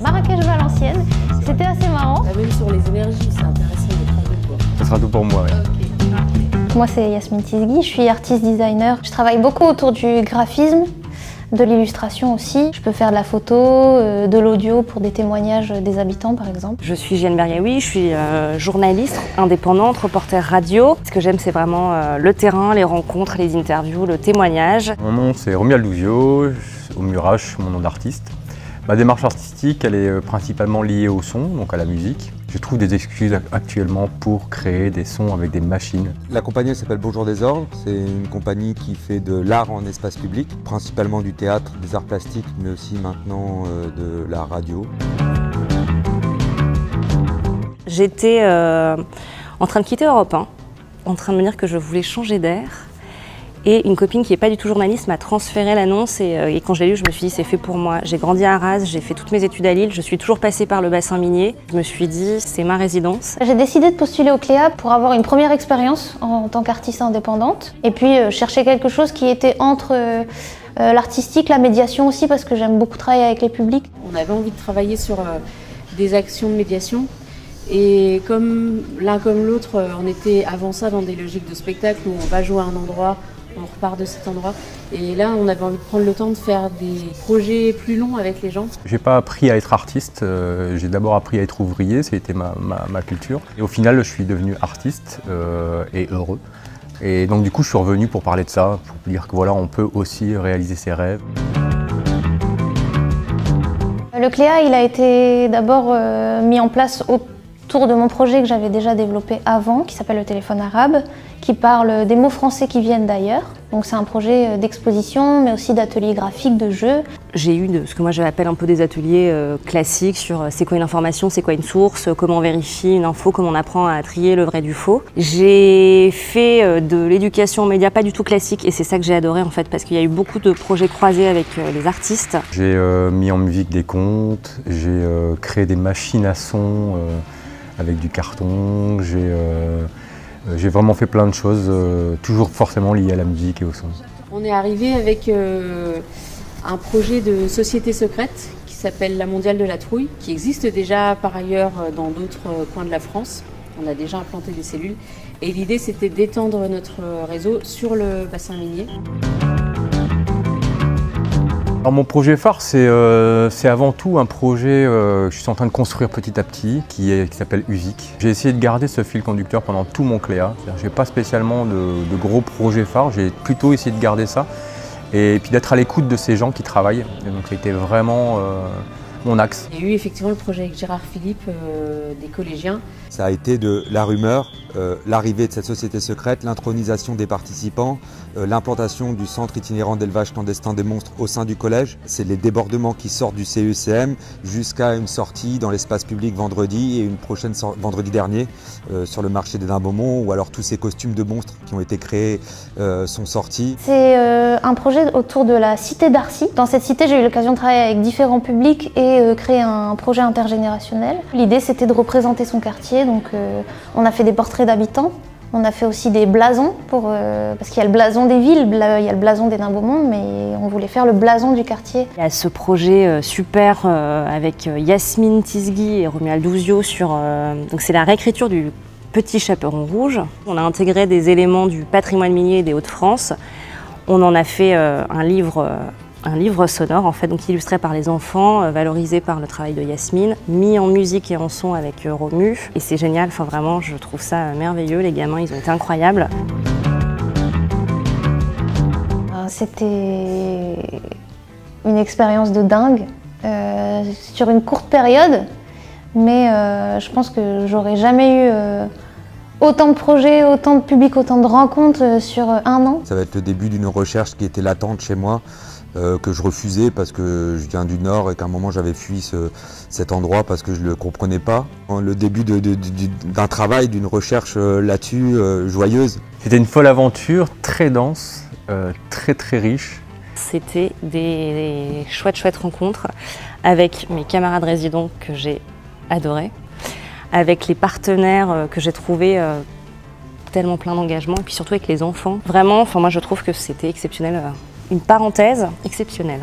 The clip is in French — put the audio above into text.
Marrakech-Valenciennes. C'était assez marrant. Même sur les énergies, c'est intéressant de travailler quoi. Ce sera tout pour moi, ouais. Okay. Moi c'est Yasmine Tizgui, je suis artiste designer. Je travaille beaucoup autour du graphisme, de l'illustration aussi. Je peux faire de la photo, de l'audio pour des témoignages des habitants par exemple. Je suis Jeanne Berriaoui, je suis journaliste indépendante, reporter radio. Ce que j'aime c'est vraiment le terrain, les rencontres, les interviews, le témoignage. Mon nom c'est Romuald Douzio, au Murache, mon nom d'artiste. Ma démarche artistique elle est principalement liée au son, donc à la musique. Je trouve des excuses actuellement pour créer des sons avec des machines. La compagnie s'appelle Bonjour Désordre, c'est une compagnie qui fait de l'art en espace public, principalement du théâtre, des arts plastiques, mais aussi maintenant de la radio. J'étais en train de quitter Europe 1, en train de me dire que je voulais changer d'air. Et une copine qui n'est pas du tout journaliste m'a transféré l'annonce et quand je l'ai lu, je me suis dit c'est fait pour moi. J'ai grandi à Arras, j'ai fait toutes mes études à Lille, je suis toujours passée par le bassin minier. Je me suis dit c'est ma résidence. J'ai décidé de postuler au Cléa pour avoir une première expérience en tant qu'artiste indépendante et puis chercher quelque chose qui était entre l'artistique, la médiation aussi parce que j'aime beaucoup travailler avec les publics. On avait envie de travailler sur des actions de médiation. Et comme l'un comme l'autre, on était avant ça dans des logiques de spectacle où on va jouer à un endroit, on repart de cet endroit. Et là, on avait envie de prendre le temps de faire des projets plus longs avec les gens. J'ai pas appris à être artiste, j'ai d'abord appris à être ouvrier, c'était ma culture. Et au final, je suis devenu artiste et heureux. Et donc du coup, je suis revenu pour parler de ça, pour dire que voilà, on peut aussi réaliser ses rêves. Le Cléa, il a été d'abord mis en place autour de mon projet que j'avais déjà développé avant, qui s'appelle le téléphone arabe, qui parle des mots français qui viennent d'ailleurs. Donc c'est un projet d'exposition, mais aussi d'ateliers graphiques, de jeux. J'ai eu ce que moi j'appelle un peu des ateliers classiques sur c'est quoi une information, c'est quoi une source, comment on vérifie une info, comment on apprend à trier le vrai du faux. J'ai fait de l'éducation aux médias pas du tout classique et c'est ça que j'ai adoré en fait parce qu'il y a eu beaucoup de projets croisés avec les artistes. J'ai mis en musique des contes, j'ai créé des machines à son avec du carton, j'ai vraiment fait plein de choses, toujours forcément liées à la musique et au son. On est arrivé avec un projet de société secrète qui s'appelle la Mondiale de la Trouille, qui existe déjà par ailleurs dans d'autres coins de la France. On a déjà implanté des cellules et l'idée c'était d'étendre notre réseau sur le bassin minier. Alors mon projet phare, c'est avant tout un projet que je suis en train de construire petit à petit, qui s'appelle UVIC. J'ai essayé de garder ce fil conducteur pendant tout mon Cléa. Je n'ai pas spécialement de gros projets phares, j'ai plutôt essayé de garder ça. Et puis d'être à l'écoute de ces gens qui travaillent. Et donc ça a été vraiment mon axe. Il y a eu effectivement le projet avec Gérard Philippe, des collégiens. Ça a été de la rumeur, l'arrivée de cette société secrète, l'intronisation des participants, l'implantation du centre itinérant d'élevage clandestin des monstres au sein du collège. C'est les débordements qui sortent du CECM jusqu'à une sortie dans l'espace public vendredi et une prochaine vendredi dernier sur le marché des Dains-Beaumont où alors tous ces costumes de monstres qui ont été créés sont sortis. C'est un projet autour de la cité d'Arcy. Dans cette cité, j'ai eu l'occasion de travailler avec différents publics et créer un projet intergénérationnel. L'idée, c'était de représenter son quartier. Donc, on a fait des portraits d'habitants. On a fait aussi des blasons, parce qu'il y a le blason des villes, il y a le blason des Dains-Beaumont, mais on voulait faire le blason du quartier. Il y a ce projet super avec Yasmine Tizgui et Romuald Douzio sur... donc c'est la réécriture du Petit Chaperon Rouge. On a intégré des éléments du patrimoine minier des Hauts-de-France. On en a fait un livre sonore en fait, donc illustré par les enfants, valorisé par le travail de Yasmine, mis en musique et en son avec Romu. Et c'est génial, enfin vraiment, je trouve ça merveilleux. Les gamins, ils ont été incroyables. C'était une expérience de dingue sur une courte période, mais je pense que j'aurais jamais eu autant de projets, autant de publics, autant de rencontres sur un an. Ça va être le début d'une recherche qui était latente chez moi. Que je refusais parce que je viens du Nord et qu'à un moment j'avais fui cet endroit parce que je ne le comprenais pas. Le début d'un travail, d'une recherche là-dessus, joyeuse. C'était une folle aventure, très dense, très riche. C'était des chouettes rencontres avec mes camarades résidents que j'ai adorés, avec les partenaires que j'ai trouvés tellement plein d'engagement et puis surtout avec les enfants. Vraiment, moi je trouve que c'était exceptionnel. Une parenthèse exceptionnelle.